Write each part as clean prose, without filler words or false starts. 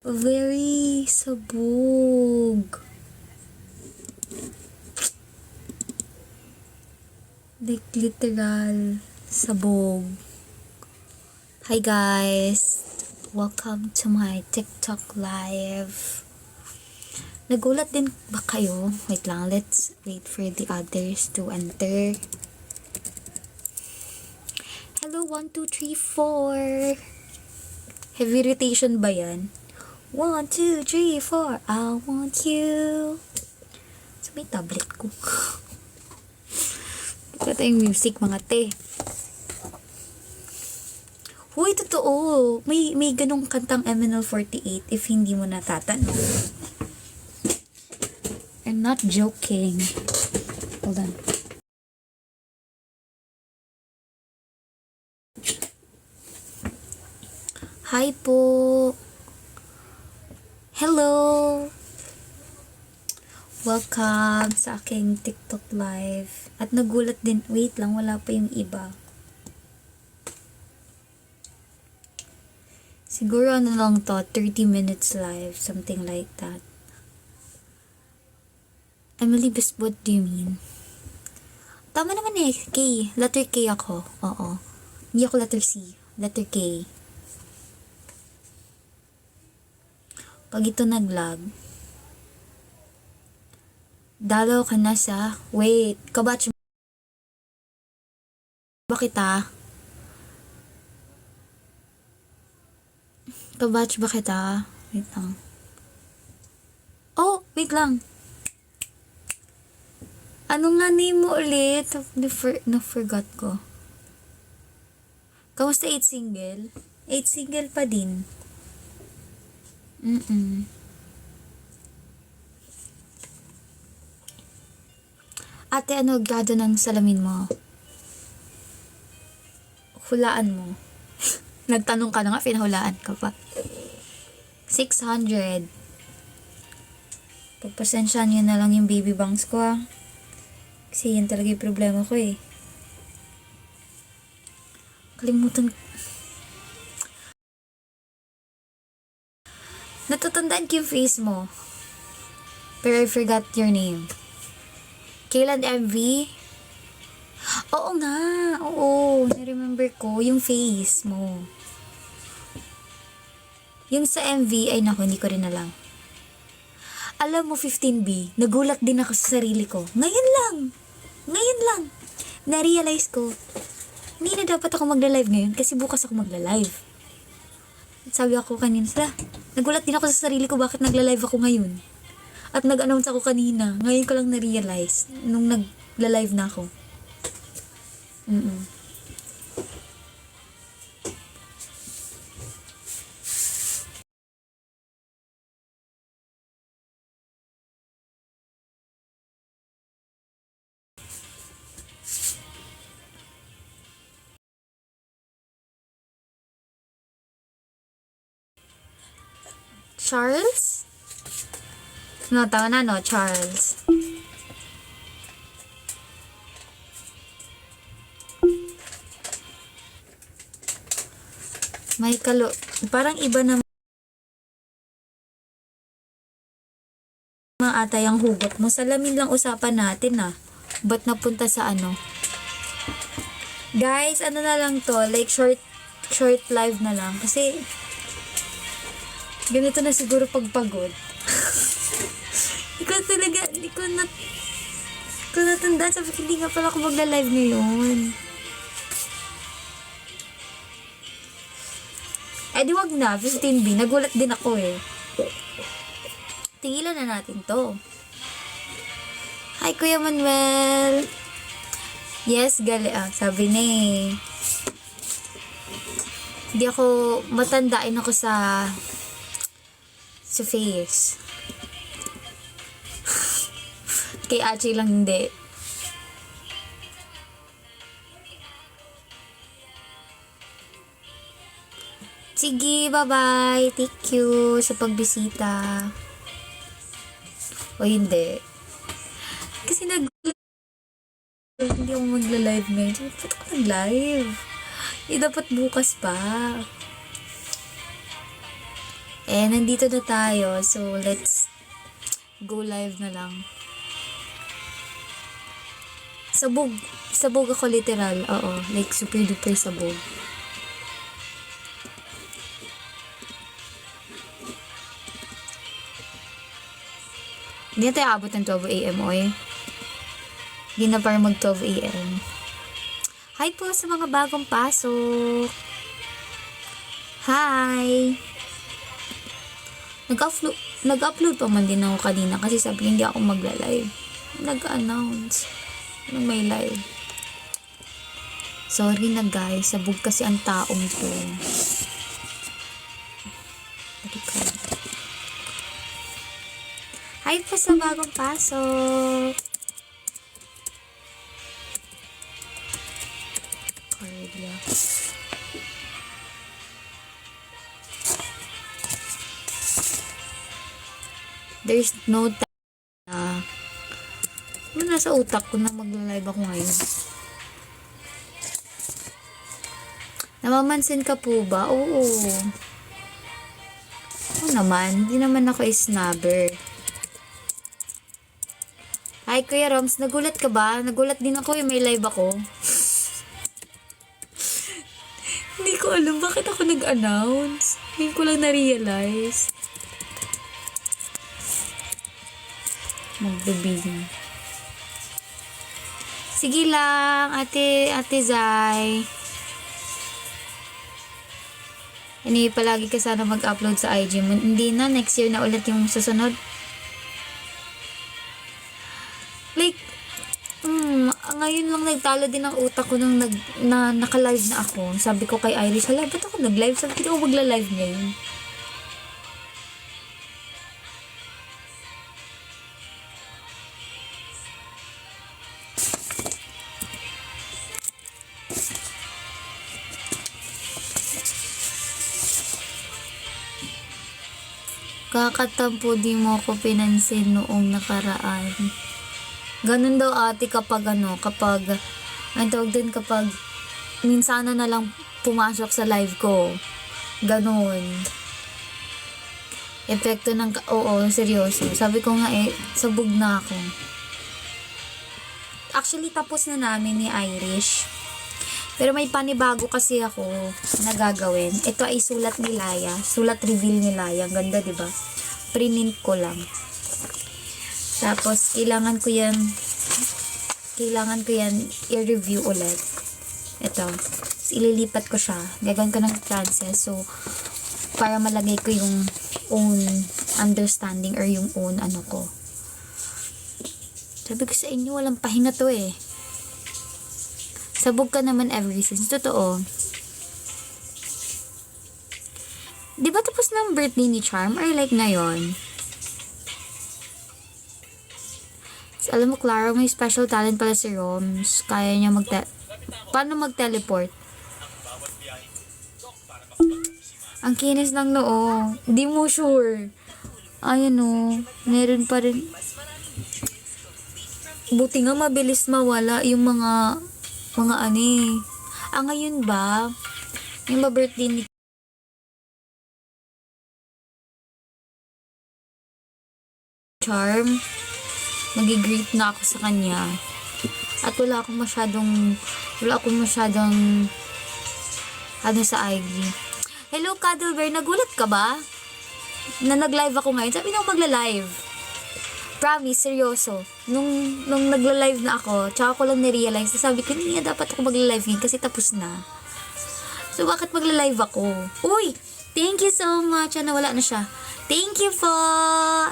Very sabog. Like literal sabog. Hi guys. Welcome to my TikTok live. Nagulat din ba kayo? Wait lang, let's wait for the others to enter. Hello, 1, 2, 3, 4. Heavy rotation ba yan? 1, 2, 3, 4. I want you. So, may tablet ko. Ito yung music, mga te. Uy, totoo. May ganong kantang MNL48 if hindi mo natatanong. I'm not joking. Hold on. Hi po. Hello. Welcome sa aking TikTok live. At nagulat din. Wait lang, wala pa yung iba. Siguro ano lang to, 30 minutes live, something like that. Emily Best, what do you mean? Tama naman eh, K. Letter K ako. Oo. Hindi ako letter C. Letter K. Pag ito nag-lag, dalaw ka na sa... Wait, kabatch ba kita? Kabatch ba kita? Wait lang. Oh, wait lang. Ano nga name mo ulit? Na-forgot ko. Kamusta 8 single? 8 single pa din. Ate, ano gado ng salamin mo? Hulaan mo. Nagtanong ka na nga, pinahulaan ka pa. 600. Pagpasensyahan nyo na lang yung baby bangs ko ah. Kasi yan talaga yung problema ko eh. Kalimutan. Natatandaan ko yung face mo. Pero I forgot your name. Kailan MV? Oo nga. Oo. Na-remember ko yung face mo. Yung sa MV, ay naku, hindi ko rin alam. Alam mo, 15B, nagulat din ako sa sarili ko. Ngayon lang, na-realize ko, hindi na dapat ako magla-live ngayon kasi bukas ako magla-live. Sabi ako kanina, nagulat din ako sa sarili ko bakit nagla-live ako ngayon. At nag-announce ako kanina. Ngayon ko lang na-realize nung nagla-live na ako. Charles? No, tama na no, Charles. May parang iba na mga ata yung hugot mo. Salamin lang usapan natin ah. Ba't napunta sa ano? Guys, ano na lang to, like short live na lang. Kasi, ganito na siguro pagpagod. Hindi ko natandaan. Sabi ko, hindi nga pala ako magla-live ngayon. Eh di wag na, 15B. Nagulat din ako eh. Tigilan na natin to. Hi, Kuya Manuel. Yes, sabi ni. Hindi ako, matandain ako sa face. Kay Achi lang hindi. Sige, bye-bye. Thank you sa pagbisita. O hindi. Kasi hindi ako magla-live ngayon. Ba't ako nag-live? Dapat bukas pa. Nandito na tayo. So, let's go live na lang. Sabog. Sabog ako literal. Oo. Like, super duper sabog. Hindi na tayo abot ng 12 a.m. oy. Hindi na parang mag 12 a.m. Hi po sa mga bagong pasok. Hi! Nag-upload pa man din ako kanina kasi sabi hindi ako magla-live. Nag-announce na may live. Sorry na guys, sabog kasi ang taong to. Hi po sa bagong pasok. Cardia. There's no time na nasa utak ko na magla-live ako ngayon. Namamansin ka po ba? Oo. Oo naman. Hindi naman ako snubber. Hi Kuya Roms, nagulat ka ba? Nagulat din ako yung may live ako. Hindi ko alam bakit ako nag-announce. Hindi ko lang na-realize. Magbibigay. Sige lang, Ate Zai. Palagi ka sana mag-upload sa IG mo. Hindi na, next year na ulit yung susunod. Like, ngayon lang nagtalo din ang utak ko nung naka-live na ako. Sabi ko kay Irish, hala, ba't ako nag-live? Sabi ko magla-live ngayon. Kakatampo di mo ako pinansin noong nakaraan. Ganun daw ate kapag ang tawag din kapag minsan na lang pumasok sa live ko. Ganun. Epekto ng, oo, seryoso. Sabi ko nga sabog na ako. Actually, tapos na namin ni Irish. Pero may panibago kasi ako na gagawin. Ito ay sulat ni Laya. Sulat reveal ni Laya. Ang ganda, diba? Print ko lang. Tapos, kailangan ko yan i-review ulit. Ito. Tapos, ililipat ko siya. Gagawin ko ng trances. So, para malagay ko yung own understanding or yung own ano ko. Sabi ko sa inyo, walang pahinga to eh. Sabog ka naman ever since. Totoo. Di ba tapos na ang birthday ni Charm? Or like ngayon? So, alam mo, Clara, may special talent pala si Roms. Kaya niya paano mag-teleport? Ang kinis ng noo. Di mo sure. Ayan o. Meron pa rin. Buti nga mabilis mawala yung mga ani. Ngayon ba? Yung birthday ni Charm, nag-greet na ako sa kanya. At wala akong masyadong ano sa IG. Hello, Cuddle Bear, nagulat ka ba? Na nag-live ako ngayon. Sabi na ako magla-live. Promise, seryoso. Nung nagla-live na ako, tsaka ko lang na-realize, sabi ko, hindi nga dapat ako magla-live ngayon kasi tapos na. So, bakit magla-live ako? Uy! Thank you so much. Wala na siya. Thank you po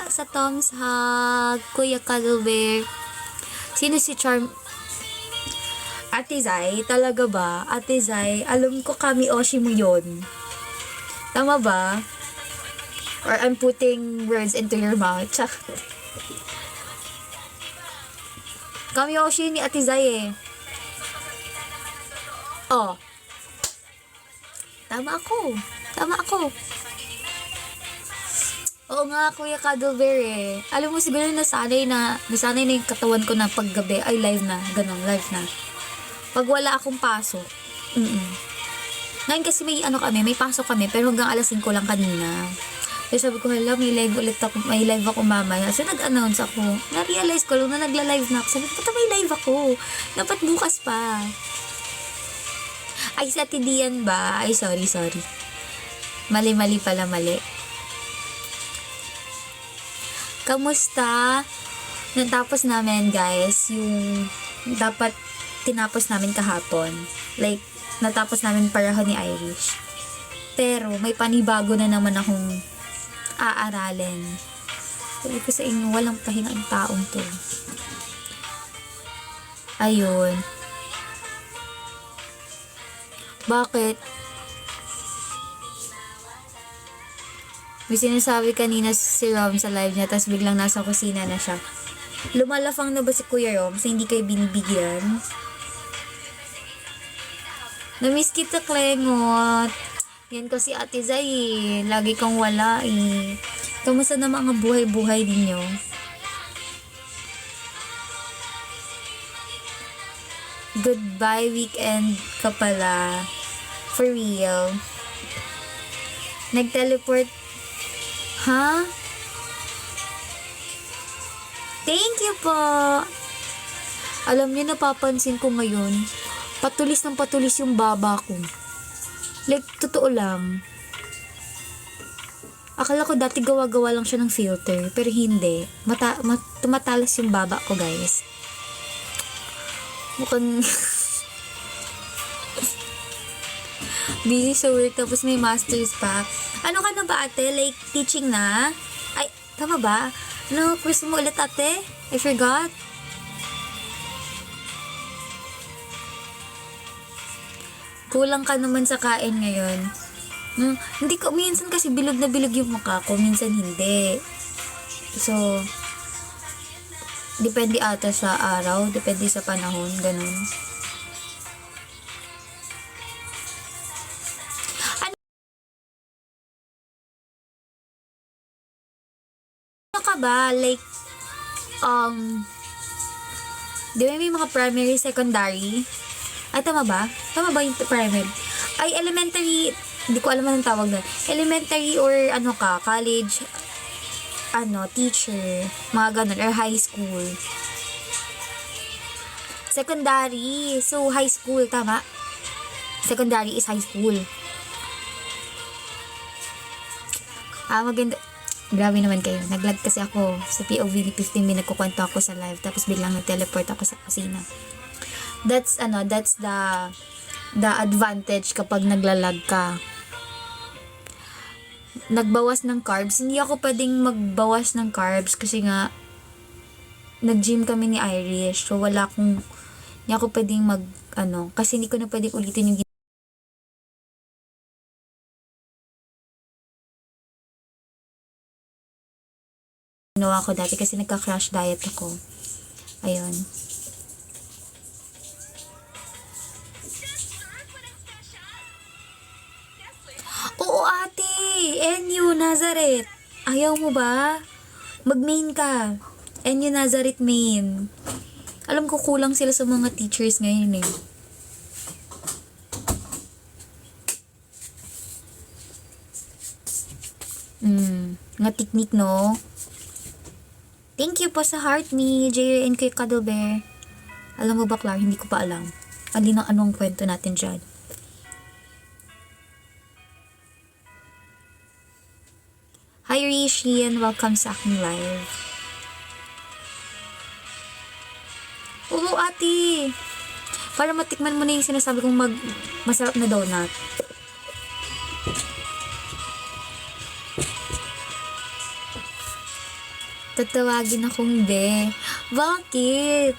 sa Tom's Hug, Kuya Cuddle Bear. Sino si Charm? Ate Zai, talaga ba? Ate Zai, alam ko kami Oshi mo yun. Tama ba? Or I'm putting words into your mouth. Kami Oshi ni Ate Zai eh. Oh. Tama ako. Oo nga, Kuya Cuddle Bear eh. Alam mo, siguro nasanay na yung katawan ko na paggabi, ay live na. Ganun, live na. Pag wala akong pasok. Ngayon kasi may pasok kami, pero hanggang alas 5 lang kanina. Kaya sabi ko, hala, may live ako mamaya. So, nag-announce ako. Na-realize ko lang na nagla-live na ako. Sabi ko, may live ako. Dapat bukas pa. Ay, sa Tidian ba? Ay, sorry. Mali pala. Kamusta? Natapos namin, guys, yung dapat tinapos namin kahapon. Like, natapos namin pareho ni Irish. Pero, may panibago na naman akong aaralin. Sabi ko sa inyo, walang pahinga ang taong to. Ayun. Bakit? May sinasabi kanina si Rom sa live niya, tapos biglang nasa kusina na siya. Lumalafang na ba si Kuya Rom? So, hindi kayo binibigyan? Namiss kita, Klengot. Yan kasi Ate Zay, lagi kang wala eh. Kamusta na mga buhay-buhay ninyo? Goodbye weekend ka pala. For real. Nag-teleport. Ha? Thank you po. Alam niyo, napapansin ko ngayon, patulis yung baba ko. Like, totoo lang. Akala ko dati gawa-gawa lang siya ng filter, pero hindi. Tumatalas yung baba ko, guys. Mukhang busy sa work, tapos may masters pa. Ano ka na ba, ate? Like, teaching na? Ay, tama ba? Ano, course mo ulit, ate? I forgot. Kulang ka naman sa kain ngayon. Hindi ko, minsan kasi bilog na bilog yung mukha ko, minsan hindi. So, depende ata sa araw, depende sa panahon, ganun. Ano ka ba? Like, di ba may mga primary, secondary? Ay, tama ba? Tama ba yung primary? Ay, elementary, hindi ko alam anong tawag doon. Elementary or college, teacher, mga ganun, or high school. Secondary, so high school, tama? Secondary is high school. Maganda. Grabe naman kayo. Naglag kasi ako sa POV ni 15 minutes, nagkukwento ako sa live, tapos biglang nag-teleport ako sa kusina. That's the advantage kapag naglalag ka. Nagbawas ng carbs. Hindi ako pwedeng magbawas ng carbs kasi nga nag-gym kami ni Irish. So hindi ako pwedeng kasi hindi ko na pwedeng ulitin yung ginawa ko dati kasi nagka-crash diet ako. Ayun. Oo, ate! NU Nazareth! Ayaw mo ba? Mag-main ka. NU Nazareth main. Alam ko kulang sila sa mga teachers ngayon eh. Nga technique, no? Thank you po sa heart ni JN kay Cuddle Bear. Alam mo ba, Clar? Hindi ko pa alam. Anong kwento natin dyan. Hi Rishi and welcome sa aking live. Oo ate, para matikman mo na yung sinasabi kong masarap na donut. Tatawagin akong be. Bakit?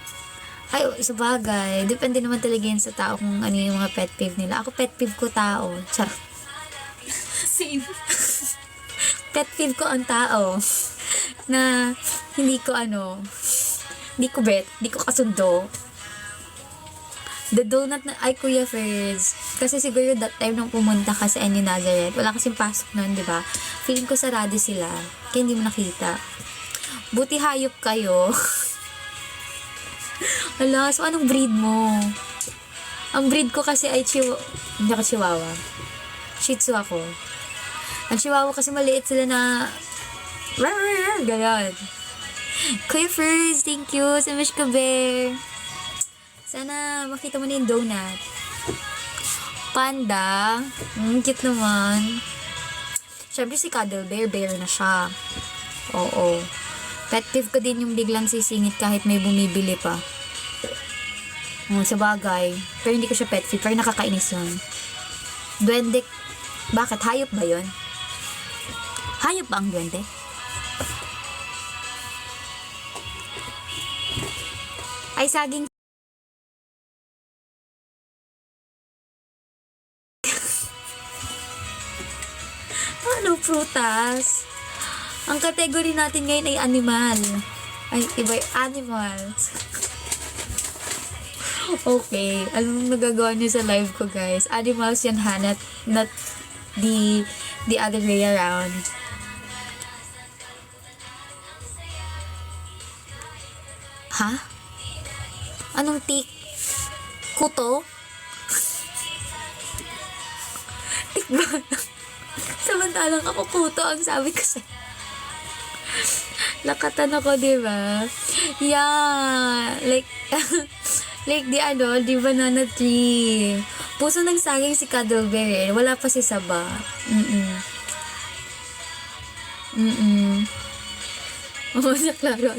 Ay, sabagay. Depende naman talaga yan sa tao kung ano yung mga pet peeve nila. Ako pet peeve ko tao. Charot. Same. Pet peeve ko ang tao na hindi ko kasundo. The donut na, ay Kuya Ferds. Kasi siguro that time nung pumunta ka sa NU Nazareth, wala kasing pasok nun, di ba? Feeling ko sarado sila. Kaya hindi mo nakita. Buti hayop kayo. Ala, so anong breed mo? Ang breed ko kasi ay hindi ako Chihuahua. Shih Tzu ako. Ang chihuahua kasi maliit sila na ganyan. Kuya First, thank you sa Mish ka, Bear. Sana makita mo na yung donut. Panda. Cute naman. Siyempre si Cuddle Bear, bear na siya. Oo. Pet peeve ko din yung biglang sisingit kahit may bumibili pa. Sa bagay. Pero hindi ko siya pet peeve. Pero nakakainis yun. Duwende. Bakit? Hayop ba yun? Hayop ba ang duwende? Ay, saging. Ano, prutas? Ang category natin ngayon ay animal. Ay, iba yung animals. Okay. Anong nagagawa niyo sa live ko, guys? Animals yan, ha? Not the other way around. Ha? Anong tik? Kuto? Tik ba? Samantalang ako kuto ang sabi ko sa... Lakatan ako, diba? Yeah. Like, like the banana tree. Puso ng saging si Cuddle Bear, eh. Wala pa si Saba. Oo, naklaro.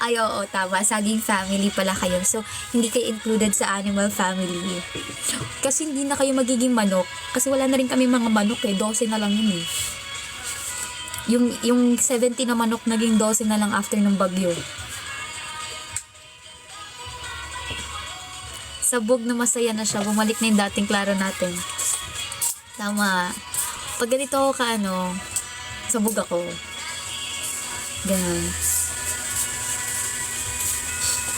Ay, oo, tama. Saging family pala kayo. So, hindi kayo included sa animal family. Kasi hindi na kayo magiging manok. Kasi wala na rin kami mga manok eh. 12 na lang yun eh. Yung 70 na manok naging 12 na lang after ng bagyo. Sabog na masaya na siya. Bumalik na yung dating klaro natin. Tama. Pag ganito ako sabog ako. Ganun.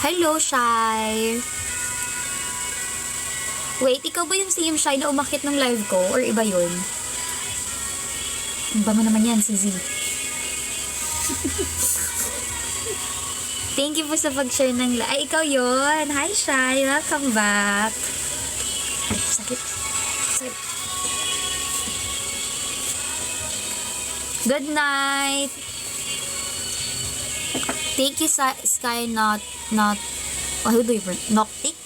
Hello, Shy. Wait, ikaw ba yung same Shy na umakyat ng live ko? Or iba yun? Ang bango naman yan, si Z. Thank you po sa pag-share ng live. Ay, ikaw yun. Hi, Shy. Welcome back. Ay, sakit. Sakit. Good night. Thank you, Sky, how do you pronounce? Noctix?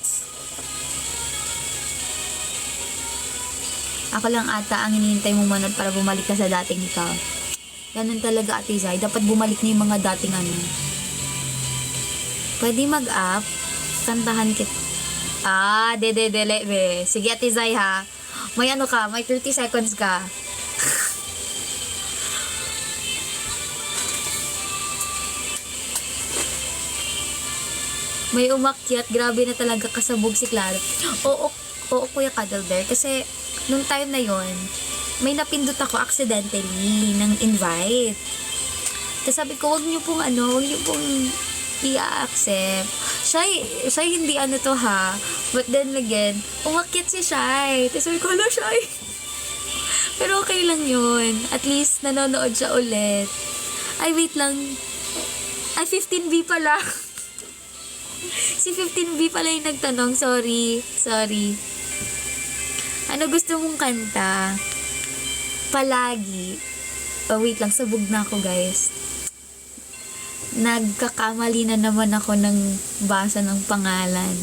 Ako lang ata ang hinihintay mong manood para bumalik ka sa dating ikaw. Ganun talaga, Ate Zay. Dapat bumalik na yung mga dating Pwede mag-up. Kantahan kit. Dele, be. Sige, Ate Zay, ha. May may 30 seconds ka. May umakyat, grabe na talaga kasabog si Claro. Oo, Kuya Cuddle Bear. Kasi, nung time na yon may napindot ako accidentally ng invite. Tapos sabi ko, wag niyo pong i-accept. Siya hindi to ha. But then again, umakyat si Shy. Tapos sabi ko, hala Shy. Pero okay lang yun. At least, nanonood siya ulit. Ay, wait lang. Ay, 15B pala. Si 15B pala yung nagtanong. Sorry. Ano gusto mong kanta? Palagi. Oh, wait lang. Sabog na ako, guys. Nagkakamali na naman ako ng basa ng pangalan.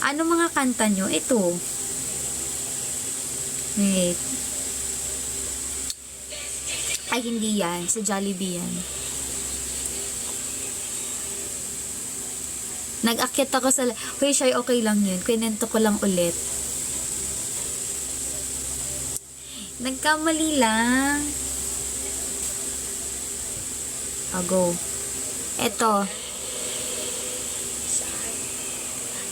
Ano mga kanta nyo? Ito. Wait. Ay, hindi yan. Sa Jollibee yan. Nag-akyat ako sa... Hoy, Shy, okay lang yun. Kwento ko lang ulit. Nagkamali lang. Go. Eto.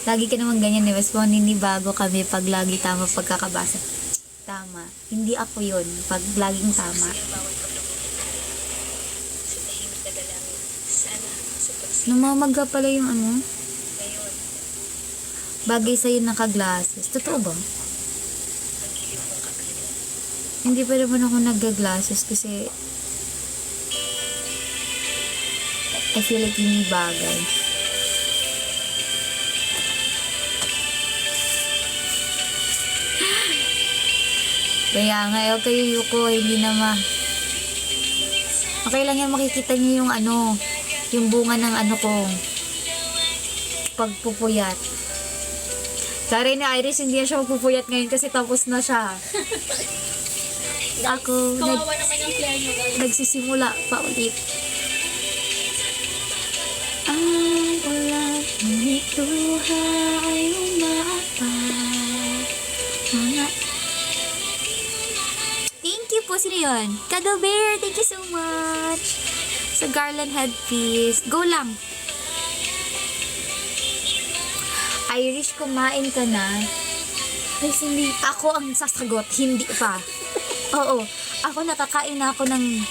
Lagi ka naman ganyan, eh. Mas bago kami pag lagi tama pagkakabasa. Tama. Hindi ako yun. Pag laging tama. Namamaga pala yung bagay sa'yo naka-glasses. Totoo ba? Hindi pa naman ako nag-glasses kasi I feel like hindi bagay. Kaya nga, kayo Yuko, hindi na okay lang yan, makikita niyo yung yung bunga ng ko, pagpupuyat. Sorry ni Iris, hindi na siya magpupuyat ngayon kasi tapos na siya. Ako, Kawawa naman yung player nyo, guys. nagsisimula pa ulit. Ang ulan, ngunit luha ay umaapaw. Thank you po, sino yun? Cuddle Bear, thank you so much. Sa garland headpiece. Go lang. Irish, kumain ka na? Ay, hindi. Ako ang sasagot, hindi pa. Oo, ako nakakain na ako ng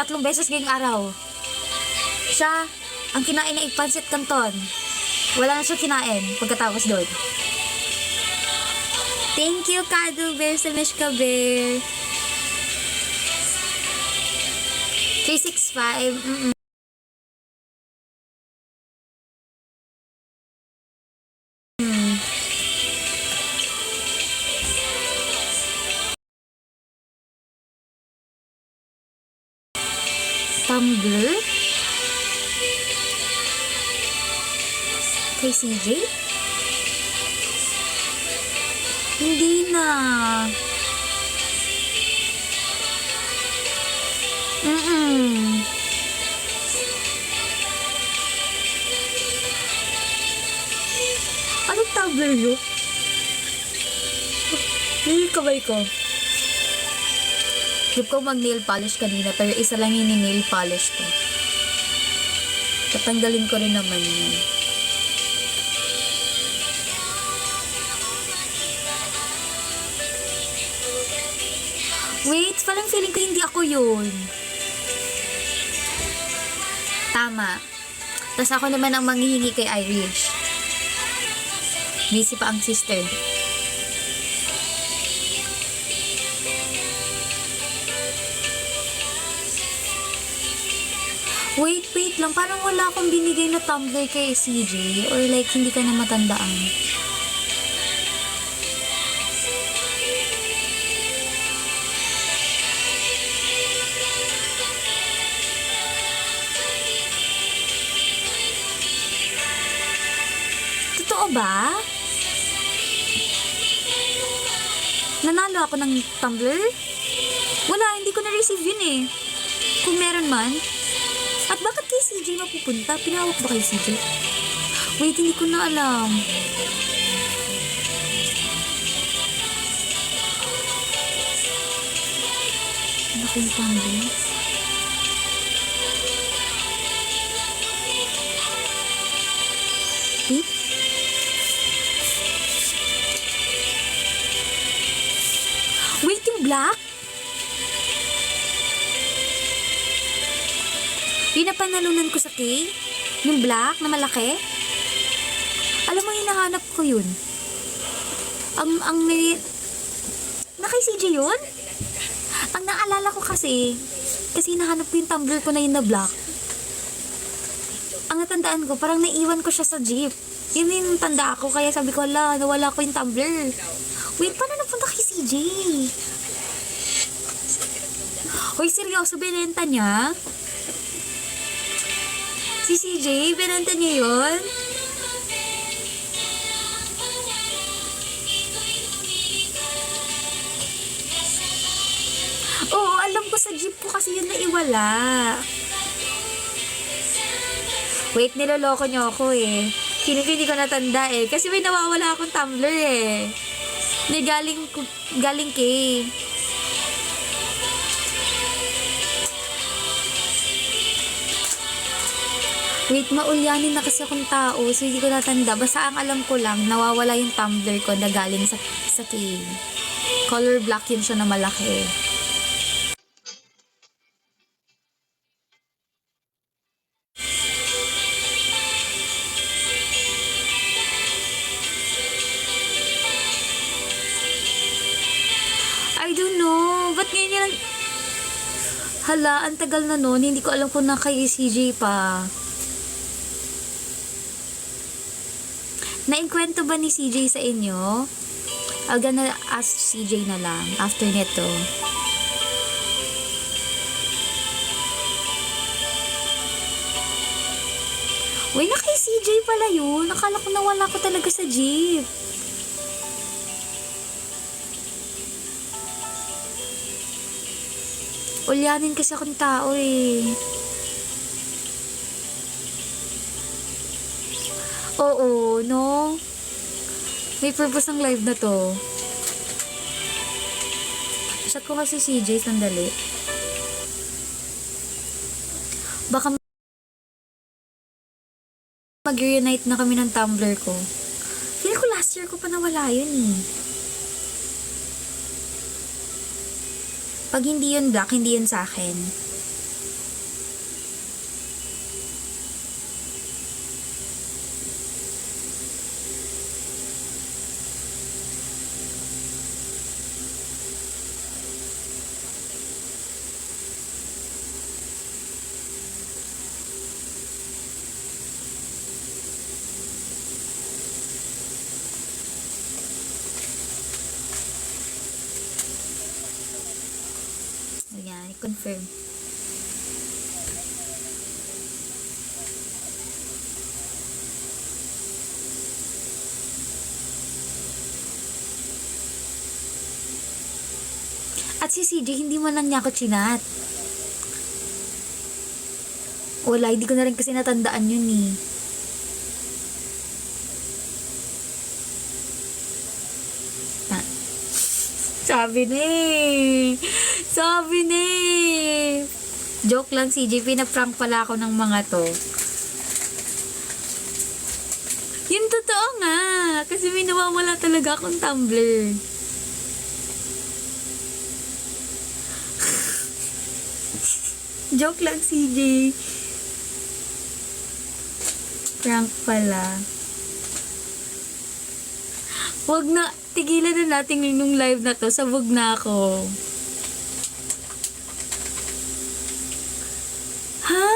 3 beses ngayong araw. Siya, ang kinain na ipansit canton. Wala na siya kinain pagkatapos doon. Thank you, Cuddle Bear, sa Mishka Bear. 365, Tumblr? Kay CJ? Hindi na. Anong Tumblr yun? Yung kamay ko. Trip ko mag-nail polish kanina, pero isa lang yung nail polish ko. Tatanggalin ko rin naman yun. Wait, parang feeling ko hindi ako yun. Tama. Tapos ako naman ang manghihingi kay Irish. Busy pa ang sister. Wait lang. Parang wala akong binigay na tumbler kay CJ. Or like, hindi ka na matandaan. Totoo ba? Nanalo ako ng tumbler? Wala, hindi ko na-receive yun eh. Kung meron man. At bakit kay CJ mapupunta? Pinawak ba kay CJ? Wait, hindi ko na alam. Ano ko yung tumbler? Wait. Wait, yung black? Yung napanalunan ko sa K? Yung black na malaki? Alam mo, hinahanap ko yun. Ang may... Na kay CJ yun? Ang naalala ko kasi hinahanap ko yung tumbler ko na yun na black. Ang natandaan ko, parang naiwan ko siya sa jeep. Yun yung tanda ko, kaya sabi ko, nawala ko yung tumbler. Wait, paano napunta kay CJ? Hoy, seryoso, binenta niya? Si CJ, binenta niya yun? Oo, alam ko sa jeep ko kasi yun naiwala. Wait, niloloko niyo ako eh. Hindi ko natanda eh. Kasi may nawawala akong tumbler eh. Galing kay. Wait, maulyanin na kasi akong tao, so hindi ko natanda. Basta ang alam ko lang, nawawala yung tumbler ko na galing sa cave. Color black yun siya na malaki. I don't know. Ba't ngayon yan? Hala, ang tagal na nun. Hindi ko alam kung na kay CJ pa. Nainkwento ba ni CJ sa inyo? I'll gonna ask CJ na lang after nito. Uy, na kay CJ pala yun. Akala ko nawala ko talaga sa jeep. Ulyanin kasi akong tao eh. Oo, no? May purpose ang live na to. Chat ko kasi CJ, sandali. Baka mag-reunite na kami ng Tumblr ko. Feel ko last year ko pa nawala yun eh. Pag hindi yun black, hindi yun sa akin. Ayan, i-confirm. At si CJ, hindi mo lang niya ako chinat. Wala, hindi ko na rin kasi natandaan yun eh. Sabi na eh. Sabi na eh. Joke lang, CJ. Pinaprank pala ako ng mga to. Yun totoo nga. Kasi may nawawala talaga akong Tumblr. Joke lang, CJ. Prank pala. Wag na. Tigilan na natin yung live na to. Sabog na ako. Ha?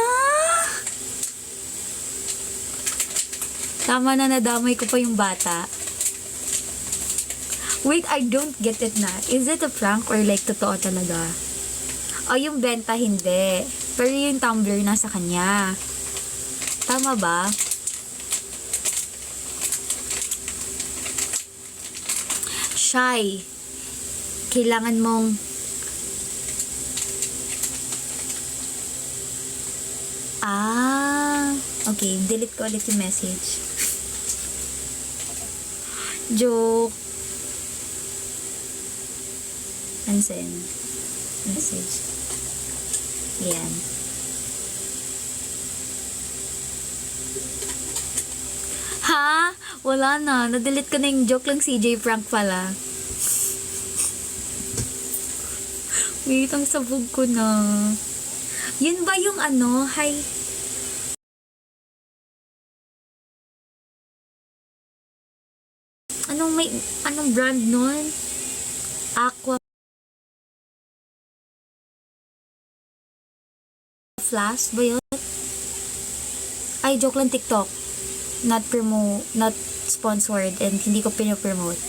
Tama na, nadamay ko pa yung bata. Wait, I don't get it na. Is it a prank or like totoo talaga? O yung benta hindi. Pero yung Tumblr nasa kanya. Tama ba? Shy. Kailangan mong okay, delete ko ulit yung message. Joke. Unsend message. Yan. Ha? Wala na. Na-delete ko na yung joke lang, CJ. Prank pala. Wait, ang sabog ko na. Yun ba yung ano? Hi. Anong brand nun? Aqua Flash ba yun? Ay, joke lang, TikTok. Not sponsored and hindi ko pinopromote.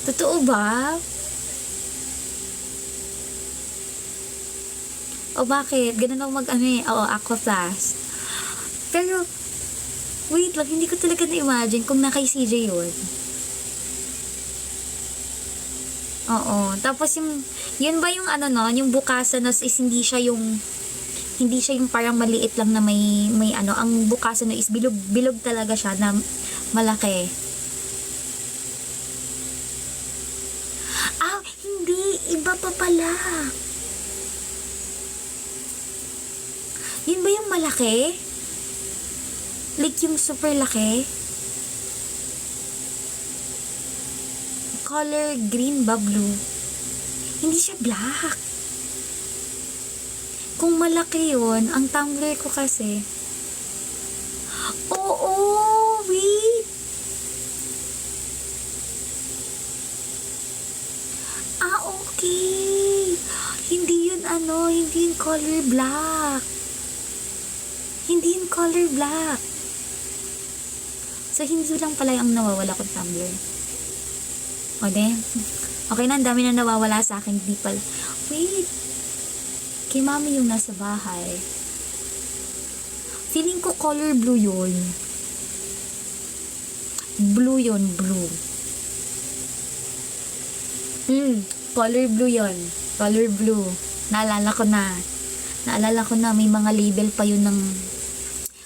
Totoo ba? O bakit? Ganun ako Oo, Aqua Flash. Pero, wait lang, hindi ko talaga na-imagine kung na kay CJ yun. Oo. Tapos yun ba yung yung bukasan na is hindi siya yung parang maliit lang na may ang bukasan na is bilog talaga siya na malaki. Hindi. Iba pa pala. Yun ba yung malaki? Like yung super laki? Color green ba blue? Hindi siya black. Kung malaki yun, ang Tumblr ko kasi. Oo, wait. Okay. Hindi yun hindi yun color black. Hindi yung color black. So, hindi lang pala ang nawawala kong tumbler. O, then. Okay na, ang dami na nawawala sa akin. Di pala. Wait. Kay mami yung nasa bahay. Feeling ko color blue yun. Blue yun, blue. Color blue yun. Color blue. Naalala ko na, may mga label pa yun ng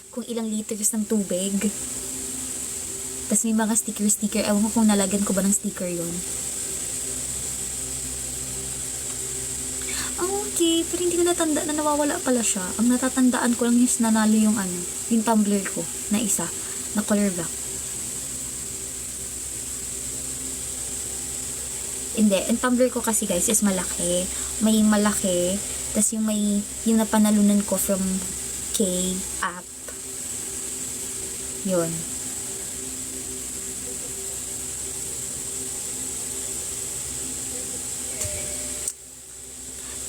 kung ilang liters ng tubig. Tapos may mga sticker. Ewan ko kung nalagyan ko ba ng sticker yun. Okay, pero hindi ko natanda na nawawala pala siya. Ang natatandaan ko lang yung nanalo yung tumbler ko na isa, na color black. Hindi, ang tumbler ko kasi guys is malaki. May malaki, tas yung napanalunan ko from K app. Yun.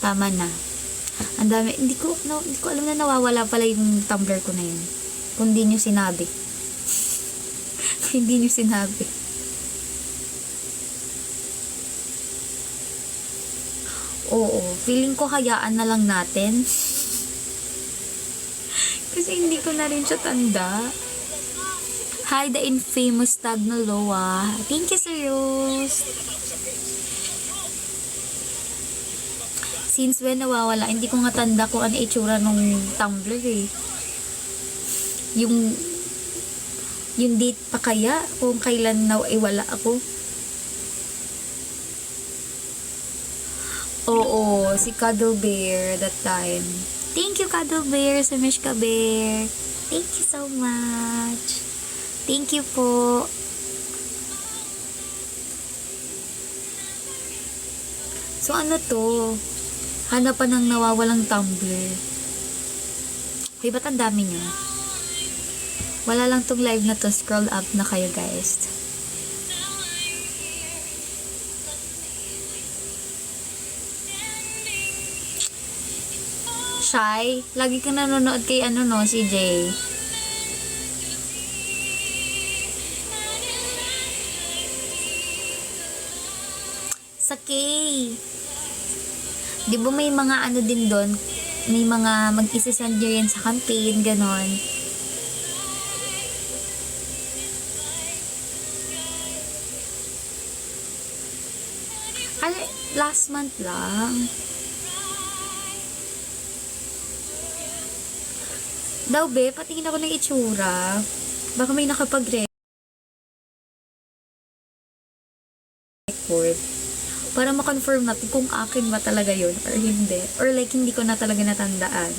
Tama na. Ang dami, hindi ko alam na nawawala pala yung tumbler ko na yun. Kung di nyo sinabi. Hindi nyo sinabi. Oo, feeling ko hayaan na lang natin. Kasi hindi ko na rin siya tanda. Hi, the infamous Tagnoloa. Thank you, Sir Rose. Since when nawawala, hindi ko nga tanda kung ano itsura nung tumbler eh. Yung date pa kaya, kung kailan wala ako. Oo, si Cuddle Bear that time. Thank you, Cuddle Bear, sa Mishka Bear. Thank you so much. Thank you po. So, ano to? Hanapan ng nawawalang tumbler. Hoy, ba't ang dami nyo? Wala lang tong live na to. Scroll up na kayo, guys. Shy, lagi kang nanonood kay si Jay. Sa K. Di ba may mga din doon? May mga mag-isasend nyo yan sa campaign, ganon. Last month lang. Daw be, patingin ako ng itsura. Baka may nakapag-record. Para ma-confirm natin kung akin ba talaga yun or hindi. Or like, hindi ko na talaga natandaan.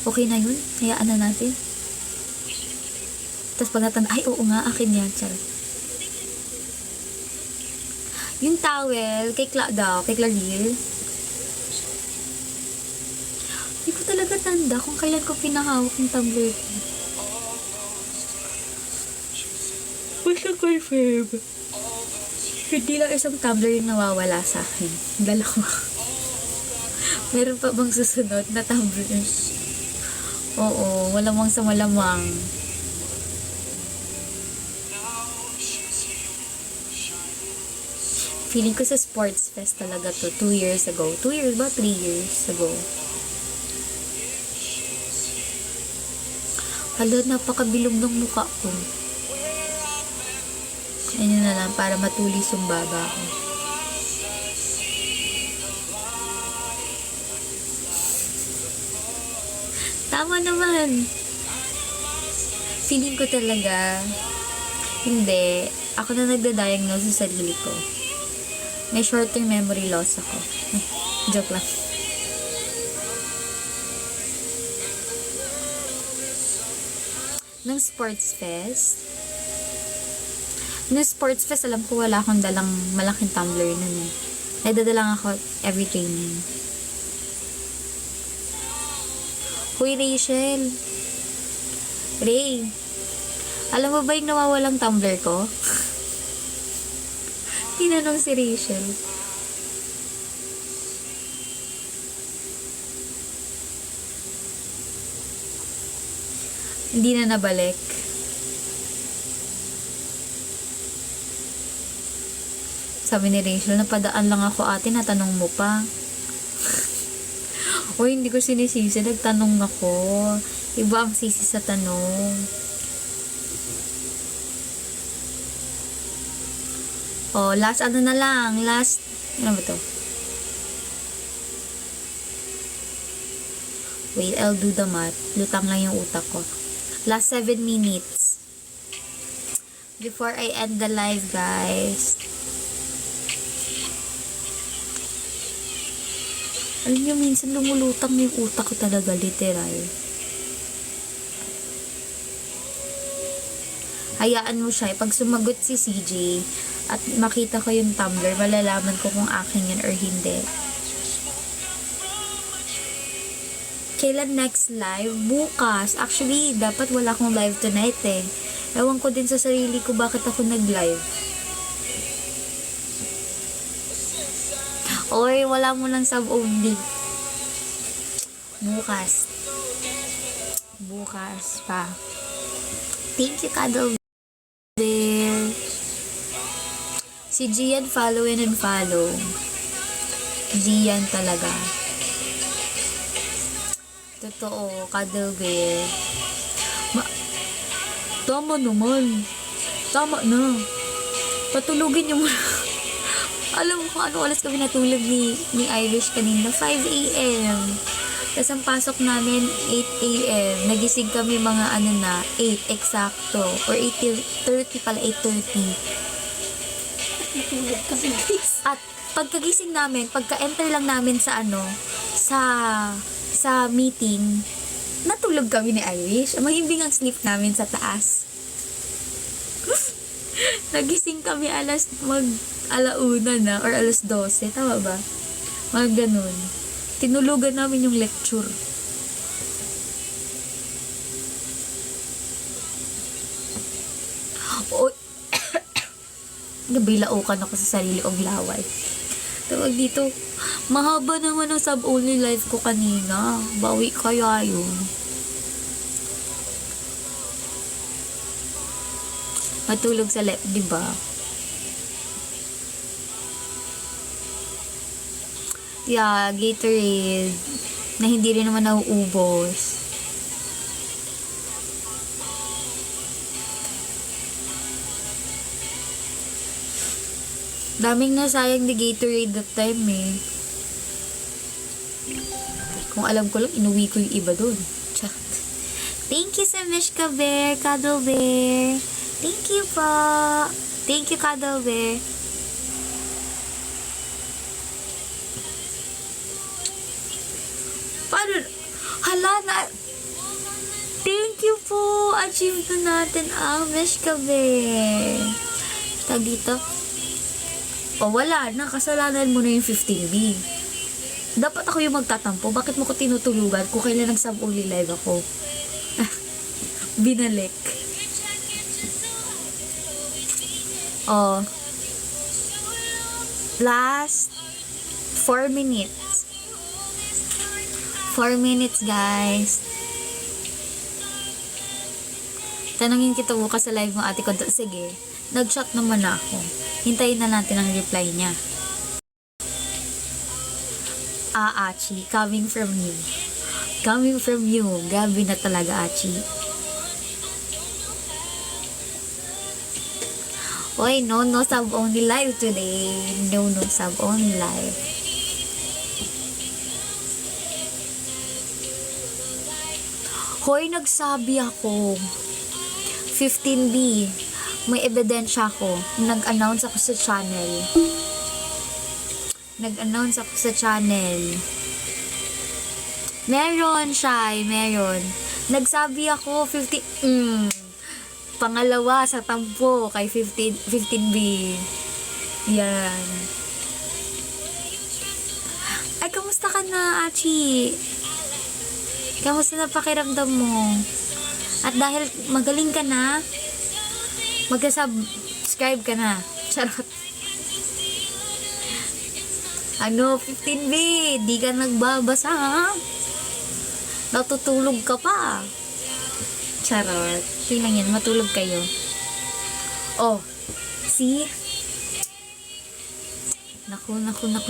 Okay na yun. Hayaan na natin. Tapos pag natanda, ay oo nga, akin yan. Charot. Yung towel, kay Claril. Hindi ko talaga tanda kung kailan ko pinahawak yung tumbler ko. Basta confirm. Hindi lang isang tumbler yung nawawala sa akin. Dalawa. Meron pa bang susunod na tumbler? Oo, malamang sa malamang. Feeling ko sa Sports Fest talaga to. 2 years ago. 2 years ba? 3 years ago. Hala, napakabilog ng mukha ko. Ayun na lang, para matulis yung baba ko. Tama naman. Feeling ko talaga, hindi. Ako na nagda-diagnose sa sarili ko. May short-term memory loss ako. Joke lang. Nung Sports Fest, alam ko wala akong dalang malaking tumbler nun eh. Nagdadalang ako every training. Hoy, Rachel. Ray. Alam mo ba yung nawawalang tumbler ko? Tinanong si Rachel. Hindi na nabalik. Sabi ni Rachel, napadaan lang ako ate, natanong mo pa. Uy, hindi ko sinisisi, nagtanong ako. Iba ang sisi sa tanong. Oh, last ano na lang, last, ano ba to? Wait, I'll do the math. Lutang lang yung utak ko. Last 7 minutes. Before I end the live, guys. Alam niyo, minsan lumulutang yung utak ko talaga, literal. Hayaan mo siya. Pag sumagot si CJ at makita ko yung tumbler, malalaman ko kung akin yun or hindi. Kailan next live? Bukas. Actually, dapat wala akong live tonight eh. Ewan ko din sa sarili ko bakit ako nag-live. Oy, wala mo ng sub only. Bukas. Bukas pa. Thank you, Cuddle Bear. Si Gian, follow and follow. Gian talaga. Totoo, Cuddle Bear. Tama naman. Tama na. Patulugin niyo muna. Alam mo kung ano oras kami natulog ni Irish kanina? 5 a.m. Tapos ang pasok namin, 8 a.m. Nagising kami mga 8 eksakto. Or 8:30 pala, 8:30. Natulog kasi guys. At pagkagising namin, pagka-enter lang namin sa sa meeting, natulog kami ni Irish. Mahimbing ang sleep namin sa taas. Nagising kami alauna na or 12:00, tama ba? Mga ganun. Tinulugan namin yung lecture. O, nabilaukan ako sa sarili kong laway. Tawag dito, mahaba naman ang sub-only live ko kanina. Bawi kaya yun. Matulog sa left, di ba? Yeah, Gatorade. Na hindi rin naman nauubos. Daming nasayang ni Gatorade that time eh. Kung alam ko lang, inuwi ko yung iba dun. Chat. Thank you sa Mishka Bear, Cuddle Bear. Thank you po. Thank you, Cuddle Bear. Paano? Hala na. Thank you po. Achieve na natin ang Mishka Bear. Tag dito. O wala na. Kasalanan mo na yung 15B. Dapat ako yung magtatampo. Bakit mo ko tinutulugan kung kailan nag-sub-only live ako? Binalik. Oh. Last 4 minutes. 4 minutes, guys. Tanungin kita bukas sa live mo, ate ko. Sige, nag-chat naman ako. Hintayin na natin ang reply niya. Achi, coming from you. Coming from you. Gabi na talaga, Achi. Oy, no sub only live today. No sub only live. Hoy, nagsabi ako. 15B. May ebidensya ako. Nag-announce ako sa channel. Meron siya, meron. Nagsabi ako 15. Pangalawa sa tampo kay 15B. Yan. Ay, kamusta ka na, Achi? Kamusta na pakiramdam mo? At dahil magaling ka na, Magka-subscribe ka na. Charot. Ano, 15B? Di ka nagbabasa, ha? Natutulog ka pa. Charot. Hindi lang yan, matulog kayo. Oh, see? Naku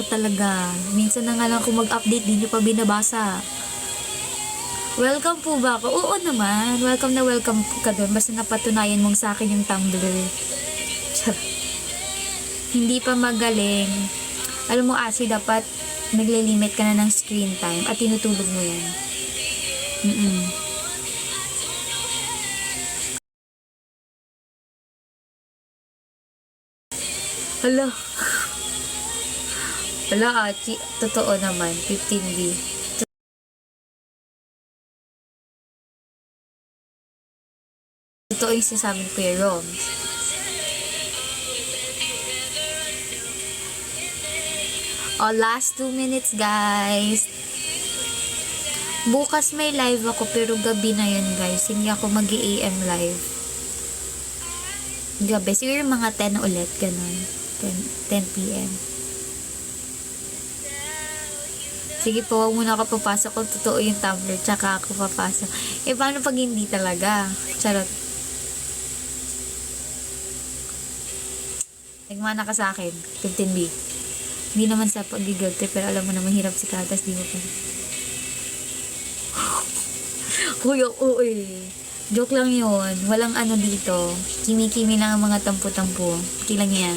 talaga. Minsan na nga lang ako mag-update, di nyo pa binabasa. Welcome po ba ako? Oo naman. Welcome na welcome ka doon. Basta napatunayan mong sa akin yung Tumblr. Charot. Hindi pa magaling. Alam mo, Asi, dapat nagle-limit ka na ng screen time at tinutulog mo yan. Hala. Hala, Achi. Totoo naman. 15B. Totoo yung sinasabi ko yung Roms. Oh, last 2 minutes, guys. Bukas may live ako, pero gabi na yun, guys. Hindi ako mag-AM live. Gabi. Siguro mga 10 ulit, ganun. 10 p.m. Sige po, huwag muna ako papasok kung totoo yung Tumblr, tsaka ako papasok. Eh, paano pag hindi talaga? Charot. Nagmana ka sa akin, 15B. Hindi naman sa pag-guilty, pero alam mo na mahirap si Katas, di mo pa. Kuya, oo eh. Joke lang yun. Walang ano dito. Kimi-kimi lang ang mga tampo-tampo. Okay lang yan.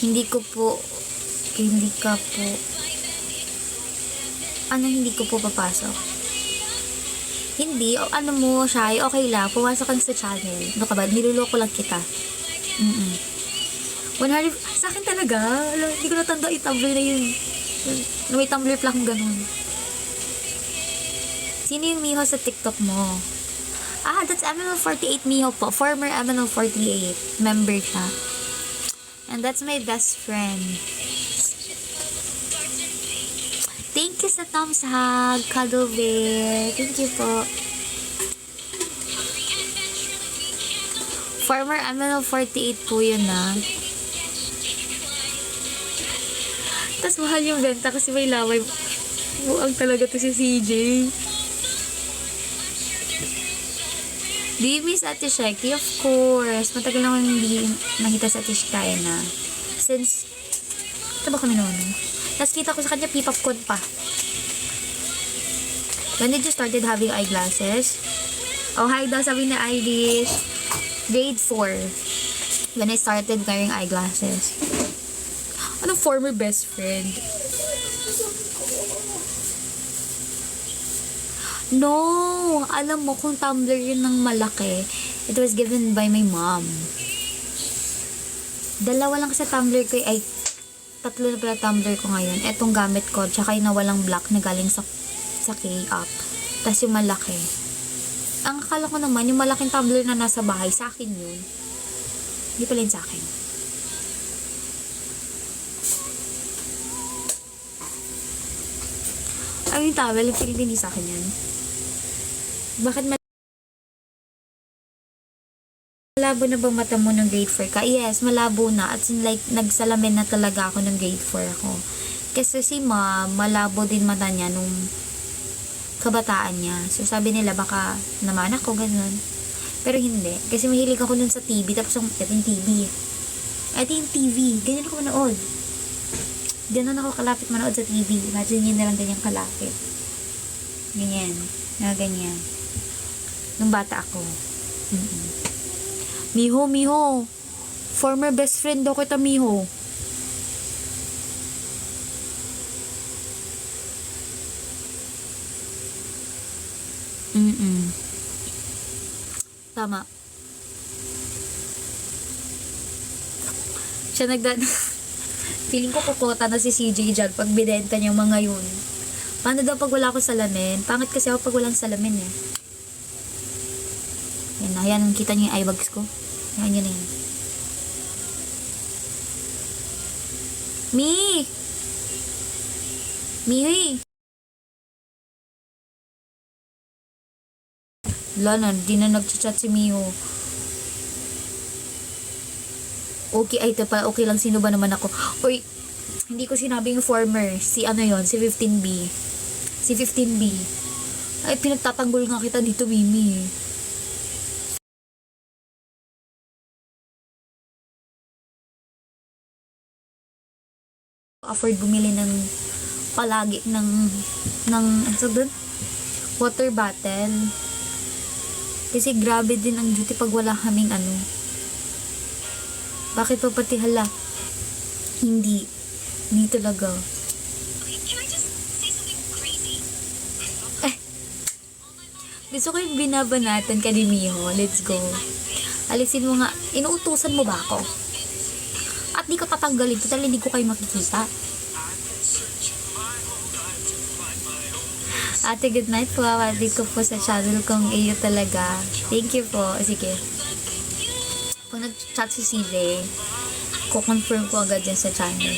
Hindi ka po hindi ko po papasok. Hindi, ano mo, Shy, okay lang, pumasok ka na sa channel. Ano ka ba, niluloko lang kita. 100, sa akin talaga, alam, hindi ko natanda yung Tumblr na yun. May Tumblr pala akong ganun. Sino yung Miho sa TikTok mo? Ah, that's MNL48 Miho po. Former MNL48. Member siya. And that's my best friend. Thank you sa thumbs hug, Cuddle Bear. Thank you po. Former MNL48 po yun na. Tapos mahal yung benta kasi may laway. Buang talaga to si CJ. Do you miss Ate Sheki? Of course. Matagal naman hindi nakita sa Ate Sheki na. Since, ito ba kami noon? Tapos kita ko sa kanya, P-Popcorn pa. When did you started having eyeglasses? Oh, hi daw, sabi na Irish. Grade 4. When I started wearing eyeglasses. Anong former best friend? No! Alam mo, kung Tumblr yun ng malaki, it was given by my mom. Dalawa lang sa Tumblr ko, ay, 3 na pala Tumblr ko ngayon. Etong gamit ko, tsaka yung nawalang black na galing sa K-up. Tapos yung malaki. Ang akala ko naman, yung malaking Tumblr na nasa bahay, sa akin yun. Hindi pala yun sa akin. Ay, yung towel, yung feeling hindi sa akin yan. Bakit malabo na bang mata mo ng grade 4 ka? Yes, malabo na. At like, nagsalamin na talaga ako ng grade 4 ako. Kasi si mom, malabo din mata niya nung kabataan niya. So, sabi nila, baka naman ako, ganun. Pero hindi. Kasi mahilig ako nun sa TV. Tapos, ito yung TV. Ito yung TV. Ganyan ako manood. Ganun ako kalapit manood sa TV. Imagine yun na lang ganyan kalapit. Ganyan. Ganyan. Nung bata ako. Miho. Former best friend daw kita, Miho. Tama. Siya feeling ko kukota na si CJ dyan pag binenta niya mga yun. Paano daw pag wala akong salamin? Pangit kasi ako pag walang salamin eh. Yan na. Yan. Kita niyo yung eye bags ko. Yan na yan. Mi! Wala na, di na nag-chat si Miho. Okay, ay ito pa, okay lang, sino ba naman ako? Uy, hindi ko sinabing former. Si ano yon, si 15B. Si 15B. Ay, pinagtatanggol nga kita dito, Mimi. Afford bumili ng palagi ng ano doon? Water bottle. Kasi grabe din ang duty pag wala kaming ano. Bakit pa pati hala? Hindi. Hindi talaga. Gusto ko yung binabanatan ka ni Miho. Let's go. Alisin mo nga. Inuutusan mo ba ako? At di ko tatanggalin. Total, hindi ko kayo makikita. Ate, good night po. Awali ko po sa channel kong iyo talaga. Thank you po. Sige. Kung nag-chat si CJ, ko-confirm ko agad yan sa channel.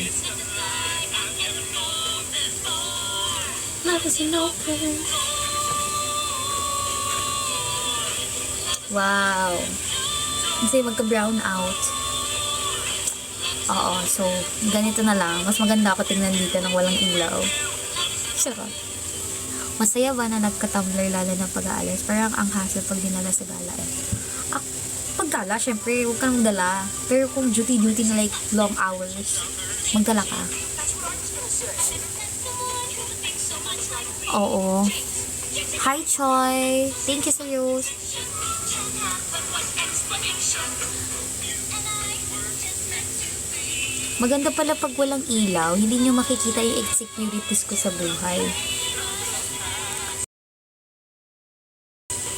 Love is an open. Wow. Kasi magka-brown out. Oo, so, ganito na lang. Mas maganda ako tingnan dito ng walang ilaw. Sarap. Masaya ba na nagka-tumbler lalo ng pag-aalis? Parang ang hassle pag dinala sa gala eh. Pag gala, syempre, huwag ka nang dala. Pero kung duty-duty na like long hours, magdala ka. Oo. Hi, Choi. Thank you sa'yo. Maganda pala pag walang ilaw, hindi nyo makikita yung insecurities ko sa buhay.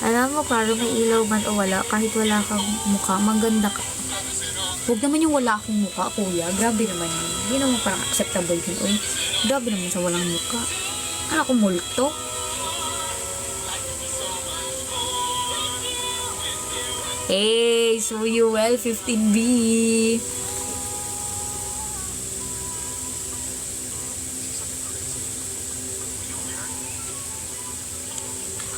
Alam mo, klaro may ilaw man o wala, kahit wala kang mukha, maganda ka. Huwag naman yung wala akong mukha, kuya. Grabe naman yun. Hindi naman parang acceptable yun. Uy, grabe naman sa walang mukha. Ano ako, multo? Hey, so you well, 15B.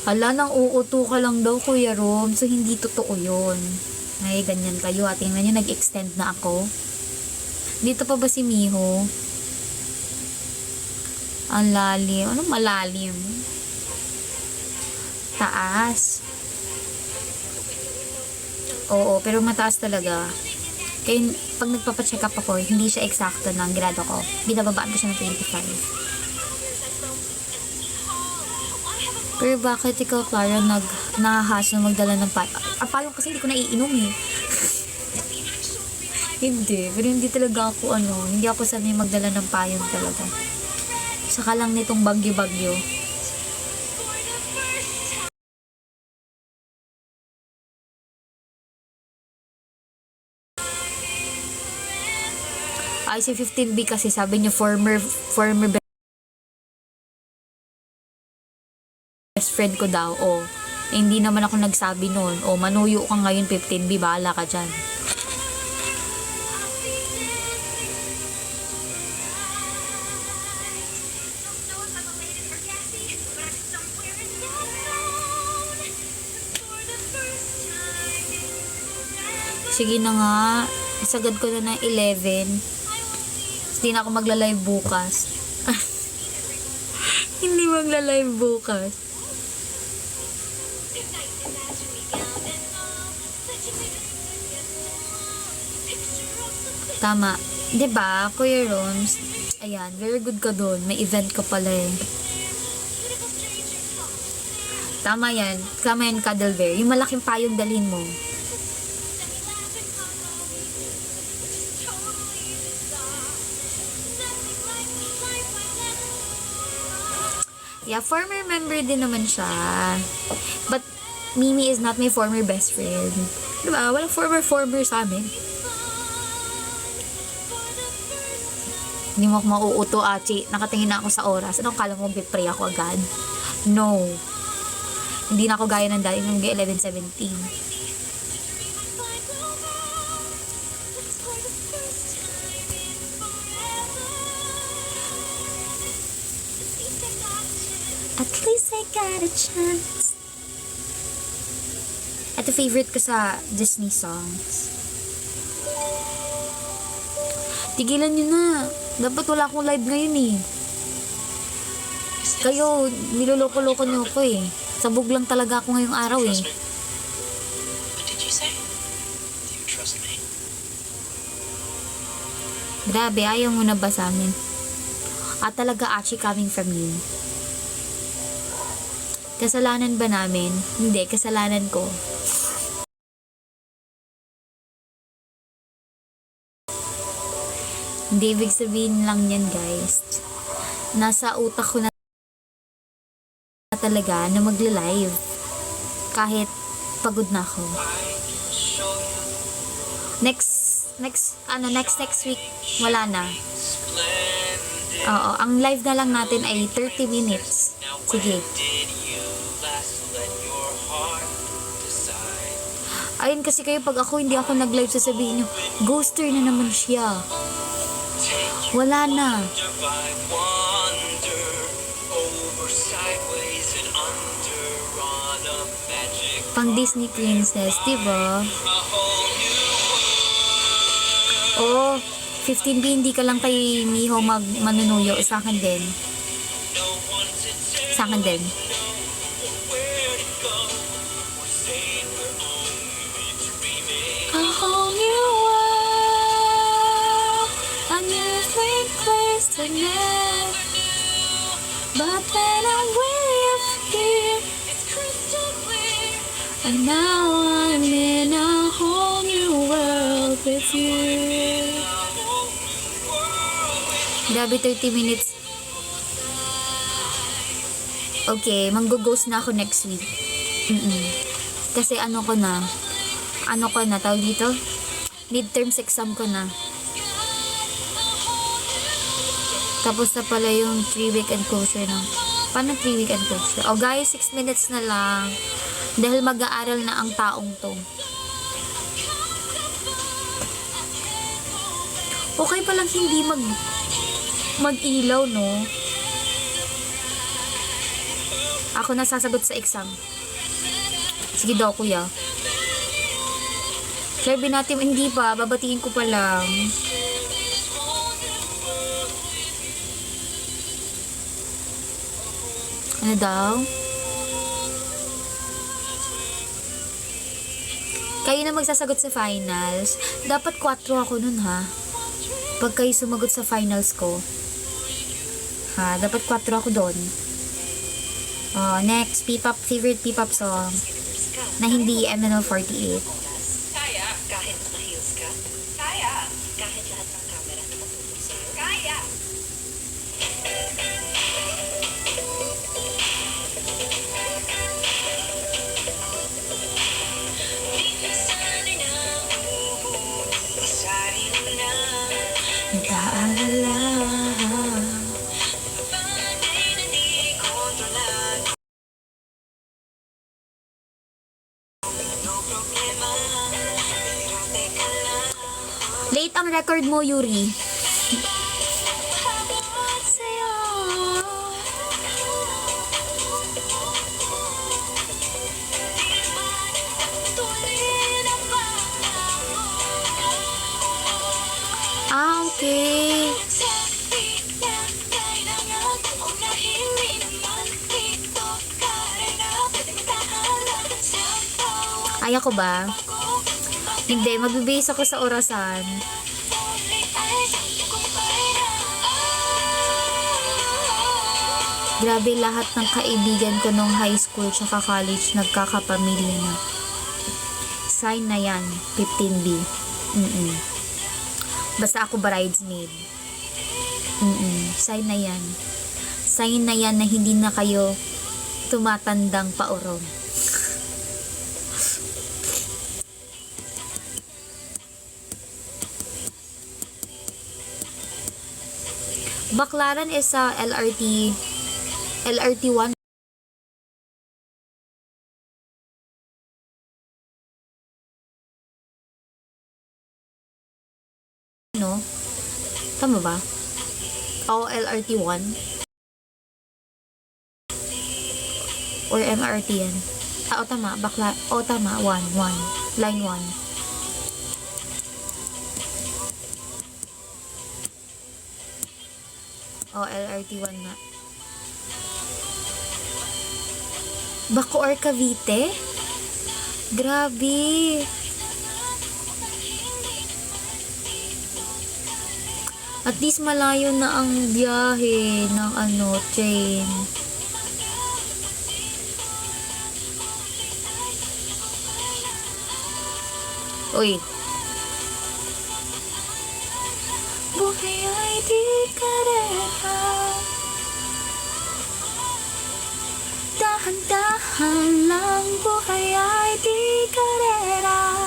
Hala, nang uuto ka lang daw, Kuya Rom. So, hindi totoo yun. Ay, ganyan kayo. Tingnan nyo, nag-extend na ako. Dito pa ba si Miho? Ang lalim. Anong malalim? Taas. Oo, pero mataas talaga. Kaya, pag nagpapacheck up ako, hindi siya eksakto ng grado ko. Binababaan ko siya ng 25. Pero bakit ikaw, Clara, nahahas na magdala ng payong? Payong kasi hindi ko naiinom eh. Hindi. Pero hindi talaga ako, hindi ako sanay magdala ng payong talaga. Saka lang nitong bagyo-bagyo. Ay, si 15B kasi sabi niya former best friend ko daw, hindi naman ako nagsabi nun, manuyo ka ngayon 15B, bahala ka dyan. Sige na nga, isagad ko na ng 11, hindi na ako magla-live bukas. Hindi magla-live bukas. Tama. 'Di ba, Kuya Roms? Ayan, very good ka doon. May event ka pala eh. Tama yan. Tama yan, Cuddle Bear. Yung malaking payong dalhin mo. Yeah, former member din naman siya. But, Mimi is not my former best friend. Diba? Walang former sa amin. Hindi mo ako mauuto, Achi. Nakatingin na ako sa oras. Anong kala mo, betray ako agad? No. Hindi na ako gaya ng dati nung 11-17. At least I got a chance. Ito favorite ko sa Disney songs. Tigilan nyo na. Dapat wala akong live ngayon eh. Kayo, niloloko-loko nyo ako eh. Sabog lang talaga ako ngayong araw eh. What did you say? Do you trust me? Grabe, ayaw mo na ba sa amin? Talaga Achi coming from you. Kasalanan ba namin? Hindi, kasalanan ko. Hindi ibig sabihin lang yan, guys. Nasa utak ko na talaga na magla-live. Kahit pagod na ako. Next week, wala na. Oo, ang live na lang natin ay 30 minutes. Sige. Ayun kasi kayo, pag hindi ako nag-live, sasabihin nyo, ghoster na naman siya. Wala na. Pang Disney princess, diba? Oh, 15B, hindi ka lang kay Miho manunuyo. Sa akin din. Sa akin din. A whole new world, a new sweet place to live. But when I'm way up here, it's crystal clear. And now I'm in a whole new world with you. Grabe, 30 minutes. Okay, manggo-ghost na ako next week. Kasi ano ko na, tawag dito? Midterms exam ko na. Tapos na pala yung 3-week and closure na. Paano 3-week and closure? Oh guys, 6 minutes na lang. Dahil mag-aaral na ang taong to. Okay palang hindi mag-ilaw, no? Ako na sasagot sa exam. Sige daw, kuya. Sabi natin, hindi pa. Babatiin ko pa lang. Ano daw? Kayo na magsasagot sa finals. Dapat 4 ako nun, ha? Pag kayo sumagot sa finals ko. Ha? Dapat 4 ako doon. Oh, next, P-pop, favorite P-pop song. Na hindi MNL48. Kaya, kahit naka-heels ka. Kaya, kahit lahat ng camera nakatutok sa'yo. Kaya! Nag-aalala. Late ang record mo, Yuri. Okay. Ayaw ko ba? Hindi, magbibase ako sa orasan. Grabe, lahat ng kaibigan ko nung high school tsaka college nagkakapamilya na. Sign na yan, 15B. Basta ako bridesmaid. Sign na yan. Sign na yan na hindi na kayo tumatandang paurong. Baclaran is sa LRT1. No? Tama ba? O LRT1? Or MRT yan? tama. Bakla. Tama. 1. Line 1. LRT 1 na. Bacoor, Cavite? Grabe. At least malayo na ang biyahe ng train. Uy. Buhay ay di karera. Dahan-dahan lang, buhay ay di karera.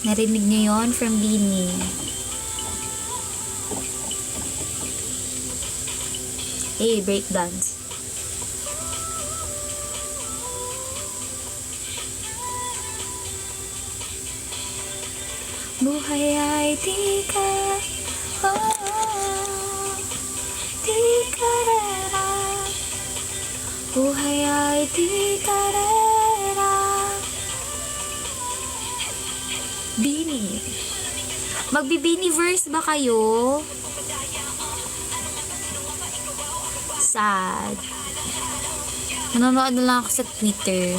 Narinig niyo yon from Bini. Hey, breakdance. Buhay ay di di karera. Buhay ay di karera. Bini. Magbi-Bini verse ba kayo? Sad. Nanonood na lang ako sa Twitter.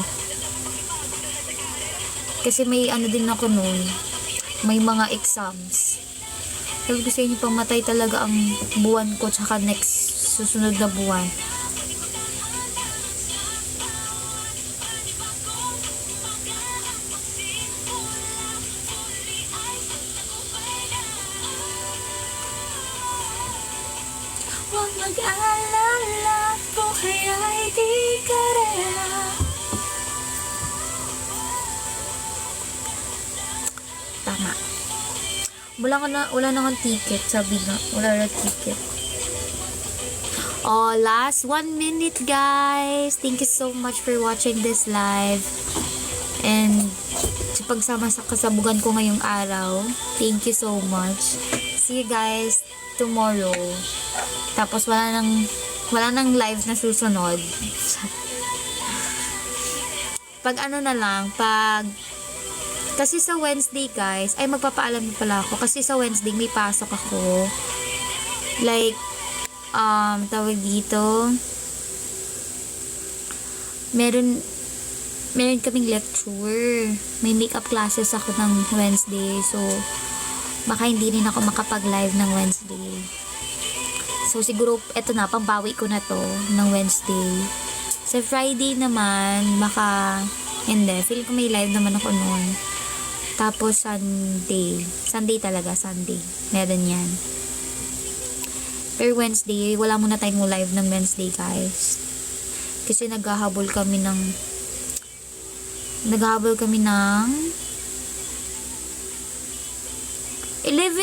Kasi may din ako noon. May mga exams. Sabi ko sa inyo, pamatay talaga ang buwan ko tsaka next susunod na buwan. Huwag mag-alala, buhay ay di karera. Tama. Wala na akong ticket. Sabi na, wala na ticket. Last 1 minute, guys. Thank you so much for watching this live. And sa pagsama sa kasabugan ko ngayong araw, thank you so much. See you guys tomorrow. Tapos wala nang live na susunod. Kasi sa Wednesday, guys, ay magpapaalam na pala ako. Kasi sa Wednesday, may pasok ako. Like, tawag dito, meron kaming lecture. May makeup classes ako ng Wednesday. So, baka hindi rin ako makapag-live ng Wednesday. So, siguro, eto na, pambawi ko na to ng Wednesday. Sa Friday naman, hindi. Feel ko may live naman ako noon. Tapos, Sunday talaga, Sunday. Meron yan. Pero Wednesday, wala muna tayong live ng Wednesday, guys. Kasi naghahabol kami ng 11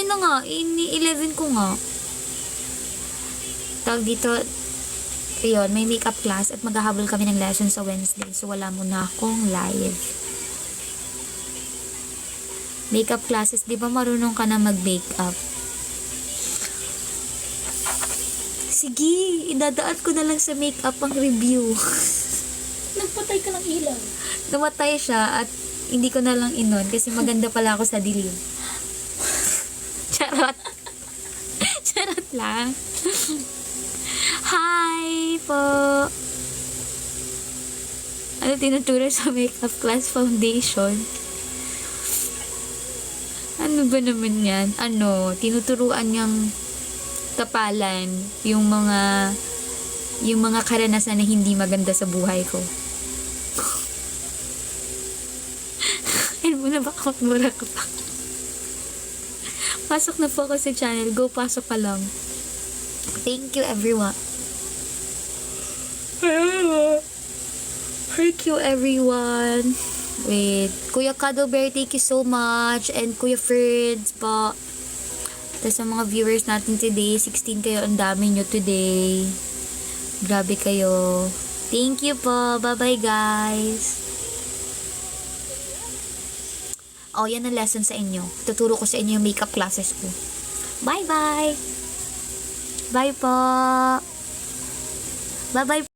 na nga. 11 ko nga. Tawag dito, ayun, may makeup class at maghahabol kami ng lesson sa Wednesday. So, wala muna akong live. Makeup classes, di ba marunong ka na mag-makeup? Sige, idadaan ko na lang sa makeup ang review. Nagpatay ka ng ilaw. Namatay siya at hindi ko na lang inon kasi maganda pala ako sa dilim. Charot. Charot lang. Hi po. Ano tinuturo sa makeup class? Foundation. Ano ba naman yan? Tinuturuan niyang kapalan yung mga karanasan na hindi maganda sa buhay ko. Ano mo na ba mura ka pa? Pasok na po ako sa channel. Go, pasok ka lang. Thank you, everyone. Thank you, everyone. Wait. Kuya Cuddleberry, thank you so much. And Kuya Frids po. Tapos sa mga viewers natin today, 16 kayo. Ang dami nyo today. Grabe kayo. Thank you po. Bye-bye, guys. Yan ang lesson sa inyo. Tuturo ko sa inyo yung makeup classes ko. Bye-bye. Bye po. Bye-bye